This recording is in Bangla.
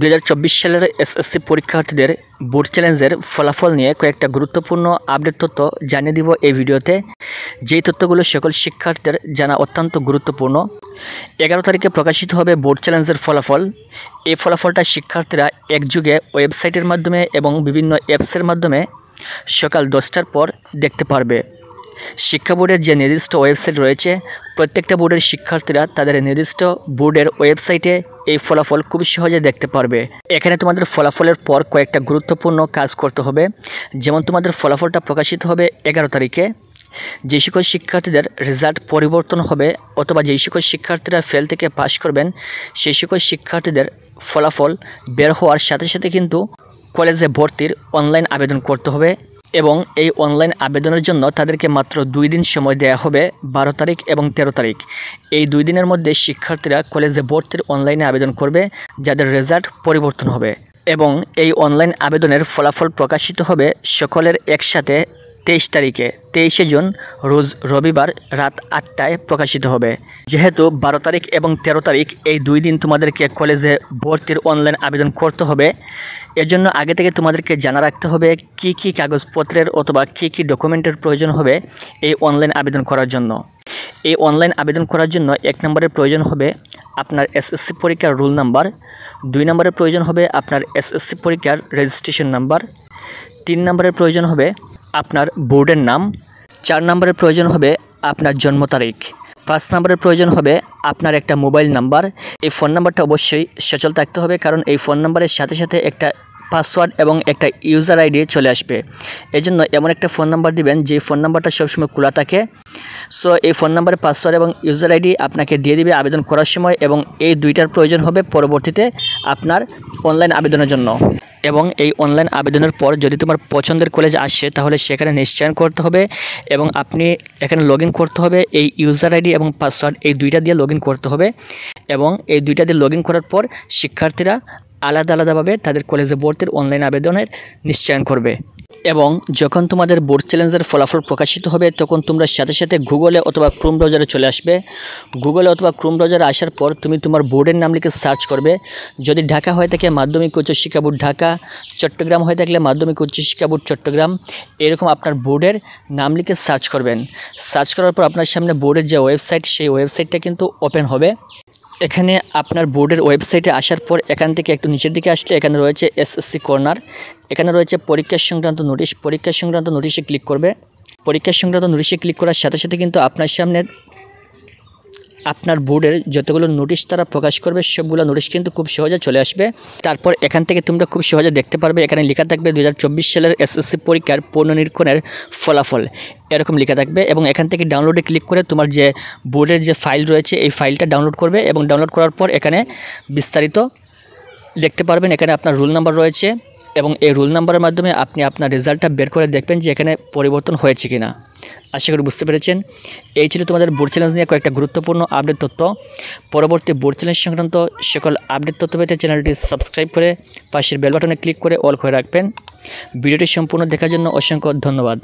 2024 সালের এসএসসি পরীক্ষার্থীদের বোর্ড চ্যালেঞ্জের ফলাফল নিয়ে কয়েকটা গুরুত্বপূর্ণ আপডেট তথ্য জানিয়ে দিব এই ভিডিওতে। যেই তথ্যগুলো সকল শিক্ষার্থীদের জানা অত্যন্ত গুরুত্বপূর্ণ। 11 তারিখে প্রকাশিত হবে বোর্ড চ্যালেঞ্জের ফলাফল। এই ফলাফলটা শিক্ষার্থীরা একযোগে ওয়েবসাইটের মাধ্যমে এবং বিভিন্ন অ্যাপসের মাধ্যমে সকাল 10টার পর দেখতে পারবে। শিক্ষা বোর্ডের যে নির্দিষ্ট ওয়েবসাইট রয়েছে, প্রত্যেকটা বোর্ডের শিক্ষার্থীরা তাদের নির্দিষ্ট বোর্ডের ওয়েবসাইটে এই ফলাফল খুব সহজে দেখতে পারবে। এখানে তোমাদের ফলাফলের পর কয়েকটা গুরুত্বপূর্ণ কাজ করতে হবে। যেমন তোমাদের ফলাফলটা প্রকাশিত হবে 11 তারিখে। যে সকল শিক্ষার্থীদের রেজাল্ট পরিবর্তন হবে অথবা যেই সকল শিক্ষার্থীরা ফেল থেকে পাশ করবেন, সেই সকল শিক্ষার্থীদের ফলাফল বের হওয়ার সাথে সাথে কিন্তু কলেজে ভর্তির অনলাইন আবেদন করতে হবে এবং এই অনলাইন আবেদনের জন্য তাদেরকে মাত্র 2 দিন সময় দেওয়া হবে, 12 তারিখ এবং 13 তারিখ। এই 2 দিনের মধ্যে শিক্ষার্থীরা কলেজে ভর্তির অনলাইনে আবেদন করবে যাদের রেজাল্ট পরিবর্তন হবে, এবং এই অনলাইন আবেদনের ফলাফল প্রকাশিত হবে সকলের একসাথে 23 তারিখে, 23শে জুন রোজ রবিবার রাত 8টায় প্রকাশিত হবে। যেহেতু 12 তারিখ এবং 13 তারিখ এই 2 দিন তোমাদেরকে কলেজে ভর্তির অনলাইন আবেদন করতে হবে, এজন্য আগে থেকে তোমাদেরকে জানা রাখতে হবে কি কি কাগজপত্রের অথবা কি কি ডকুমেন্টের প্রয়োজন হবে এই অনলাইন আবেদন করার জন্য। এই অনলাইন আবেদন করার জন্য 1 নম্বরের প্রয়োজন হবে আপনার এসএসসি পরীক্ষার রোল নাম্বার, 2 নম্বরের প্রয়োজন হবে আপনার এসএসসি পরীক্ষার রেজিস্ট্রেশন নাম্বার, 3 নম্বরের প্রয়োজন হবে আপনার বোর্ডের নাম, 4 নম্বরের প্রয়োজন হবে আপনার জন্ম তারিখ, 5 নম্বরের প্রয়োজন হবে আপনার একটা মোবাইল নাম্বার। এই ফোন নাম্বারটা অবশ্যই সচল থাকতে হবে, কারণ এই ফোন নাম্বারের সাথে সাথে একটা পাসওয়ার্ড এবং একটা ইউজার আইডি চলে আসবে। এজন্য এমন একটা ফোন নাম্বার দিবেন যে ফোন নাম্বারটা সবসময় খোলা থাকে। সো এই ফোন নাম্বারে পাসওয়ার্ড এবং ইউজার আইডি আপনাকে দিয়ে দিবে আবেদন করার সময়, এবং এই দুইটার প্রয়োজন হবে পরবর্তীতে আপনার অনলাইন আবেদনের জন্য। এবং এই অনলাইন আবেদনের পর যদি তোমার পছন্দের কলেজ আসে তাহলে সেখানে নিশ্চয়ন করতে হবে, এবং আপনি এখানে লগ করতে হবে। এই ইউজার আইডি এবং পাসওয়ার্ড এই দুইটা দিয়ে লগ করতে হবে, এবং এই দুইটা দিয়ে লগ করার পর শিক্ষার্থীরা আলাদা আলাদাভাবে তাদের কলেজে ভর্তির অনলাইন আবেদনের নিশ্চয়ন করবে। এবং যখন তোমাদের বোর্ড চ্যালেঞ্জের ফলাফল প্রকাশিত হবে তখন তোমরা সাথে সাথে গুগলে অথবা ক্রোম ব্রাউজারে চলে আসবে। গুগলে অথবা ক্রোম ব্রাউজারে আসার পর তুমি তোমার বোর্ডের নাম লিখে সার্চ করবে। যদি ঢাকা হয়ে থাকে মাধ্যমিক উচ্চশিক্ষা বোর্ড ঢাকা, চট্টগ্রাম হয়ে থাকলে মাধ্যমিক উচ্চশিক্ষা বোর্ড চট্টগ্রাম, এরকম আপনার বোর্ডের নাম লিখে সার্চ করবেন। সার্চ করার পর আপনার সামনে বোর্ডের যে ওয়েবসাইট, সেই ওয়েবসাইটটা কিন্তু ওপেন হবে। এখানে আপনার বোর্ডের ওয়েবসাইটে আসার পর এখান থেকে একটু নিচের দিকে আসলে এখানে রয়েছে এসএসসি কর্নার, এখানে রয়েছে পরীক্ষা সংক্রান্ত নোটিশ। পরীক্ষা সংক্রান্ত নোটিশে ক্লিক করবে। পরীক্ষা সংক্রান্ত নোটিশে ক্লিক করার সাথে সাথে কিন্তু আপনার সামনে আপনার বোর্ডের যতগুলো নোটিশ তারা প্রকাশ করবে সবগুলো নোটিশ কিন্তু খুব সহজে চলে আসবে। তারপর এখান থেকে তোমরা খুব সহজে দেখতে পারবে, এখানে লেখা থাকবে 2024 সালের এসএসসি পরীক্ষার পুনর্নিরীক্ষণের ফলাফল, এরকম লেখা থাকবে। এবং এখান থেকে ডাউনলোডে ক্লিক করে তোমার যে বোর্ডের যে ফাইল রয়েছে এই ফাইলটা ডাউনলোড করবে, এবং ডাউনলোড করার পর এখানে বিস্তারিত দেখতে পারবেন। এখানে আপনার রোল নাম্বার রয়েছে, এবং এই রোল নাম্বারের মাধ্যমে আপনি আপনার রেজাল্টটা বের করে দেখবেন যে এখানে পরিবর্তন হয়েছে কিনা। আশা করি বুঝতে পেরেছেন। এই ছিল তোমাদের বোর্ড চ্যালেঞ্জ নিয়ে কয়েকটা গুরুত্বপূর্ণ আপডেট তথ্য। পরবর্তী বোর্ড চ্যালেঞ্জ সংক্রান্ত সকল আপডেট তথ্য পেতে চ্যানেলটি সাবস্ক্রাইব করে পাশের বেল বাটনে ক্লিক করে অল করে রাখবেন। ভিডিওটি সম্পূর্ণ দেখার জন্য অসংখ্য ধন্যবাদ।